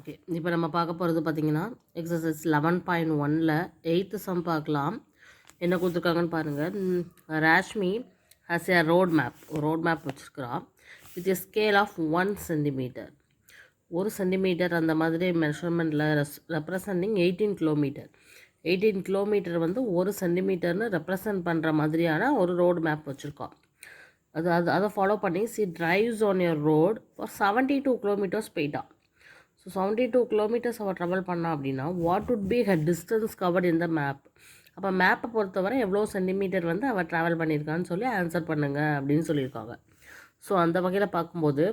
Okay, இப்போ நம்ம பார்க்க போகிறது பார்த்தீங்கன்னா எக்ஸசைஸ் 11.1ல் 8th சம் பார்க்கலாம். என்ன கொடுத்துருக்காங்கன்னு பாருங்கள். Rashmi has a road map வச்சுருக்கிறான் with a scale of 1 centimetre. 1 centimetre அந்த மாதிரி மெஷர்மெண்ட்டில் ரெப்ரசன்டிங் 18 கிலோமீட்டர். 18 கிலோமீட்டர் வந்து 1 சென்டிமீட்டர்னு ரெப்ரசன்ட் பண்ணுற மாதிரியான ஒரு ரோடு மேப் வச்சுருக்கோம். அதை ஃபாலோ பண்ணி drives on your road for 72 kilometres போயிட்டான். ஸோ 72 கிலோமீட்டர்ஸ் அவள் ட்ராவல் பண்ணா அப்படின்னா what would be her distance covered in the map. அப்போ மேப்பை பொறுத்தவரை எவ்வளோ சென்டிமீட்டர் வந்து அவள் ட்ராவல் பண்ணியிருக்கான்னு சொல்லி ஆன்சர் பண்ணுங்க அப்படின்னு சொல்லியிருக்காங்க. ஸோ அந்த வகையில் பார்க்கும்போது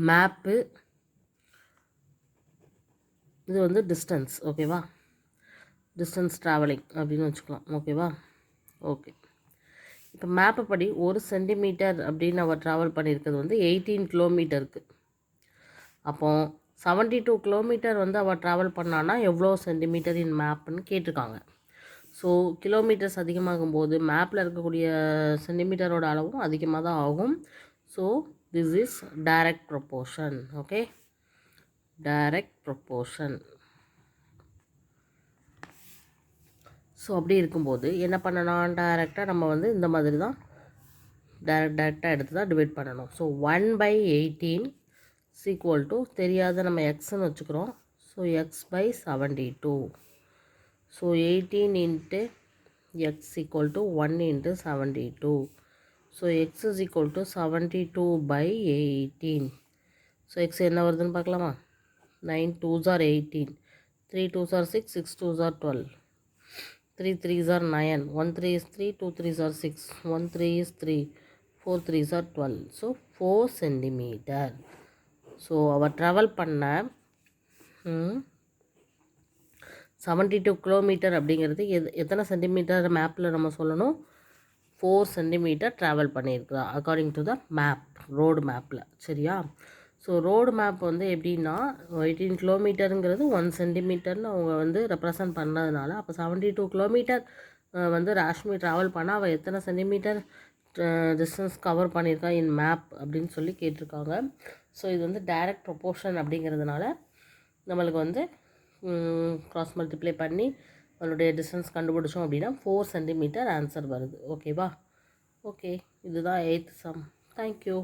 மேப்பு இது வந்து டிஸ்டன்ஸ், ஓகேவா, டிஸ்டன்ஸ் ட்ராவலிங் அப்படின்னு வச்சுக்கலாம், ஓகேவா. ஓகே, இப்போ மேப்பை படி 1 சென்டிமீட்டர் அப்படின்னு அவள் ட்ராவல் பண்ணியிருக்கிறது வந்து 18 கிலோமீட்டருக்கு. அப்போது 72 கிலோமீட்டர் வந்து அவள் ட்ராவல் பண்ணான்னா எவ்வளோ சென்டிமீட்டர் இன் மேப்புன்னு கேட்டிருக்காங்க. ஸோ கிலோமீட்டர்ஸ் அதிகமாகும்போது மேப்பில் இருக்கக்கூடிய சென்டிமீட்டரோட அளவும் அதிகமாக தான் ஆகும். So this is direct proportion. Okay, direct proportion. So அப்படி இருக்கும்போது என்ன பண்ணணும், டைரெக்டாக நம்ம வந்து இந்த மாதிரி தான் டைரெக்டாக எடுத்து தான் டிவைட் பண்ணணும். ஸோ 1/18 ஈக்குவல் டு தெரியாத நம்ம எக்ஸ்ன்னு வச்சுக்கிறோம். So x/72. So 18 into X equal to 1 into 72. So X is equal to 72/18. So X என்ன வருதுன்னு பார்க்கலாமா. 9 2s are 18, 3 2s are 6, 6 2s are 12, 3 3s are 9, 1 3 is 3, 2 3s are 6, 1 3 is 3, 4 3s are 12. So 4 centimetre. So அவள் travel பண்ண 72 kilometre அப்படிங்கிறது எத்தனை centimetre மேப்பில் நம்ம சொல்லணும், 4 சென்டிமீட்டர் ட்ராவல் பண்ணியிருக்கிறா according to the map, road மேப்பில். சரியா. ஸோ ரோடு மேப் வந்து எப்படின்னா 18 கிலோமீட்டருங்கிறது 1 சென்டிமீட்டர்னு அவங்க வந்து ரெப்ரசன்ட் பண்ணதுனால அப்போ 72 கிலோமீட்டர் வந்து ராஷ்மி ட்ராவல் பண்ணால் அவள் எத்தனை சென்டிமீட்டர் டிஸ்டன்ஸ் கவர் பண்ணியிருக்கா இன் மேப் அப்படின்னு சொல்லி கேட்டிருக்காங்க. ஸோ இது வந்து டைரக்ட் ப்ரொப்போர்ஷன் அப்படிங்கிறதுனால நம்மளுக்கு வந்து க்ராஸ் மல்டிப்ளை பண்ணி அதனுடைய டிஸ்டன்ஸ் கண்டுபிடிச்சோம் அப்படின்னா 4 சென்டிமீட்டர் ஆன்சர் வருது. ஓகேவா. ஓகே, இதுதான் 8th சம். தேங்க்யூ.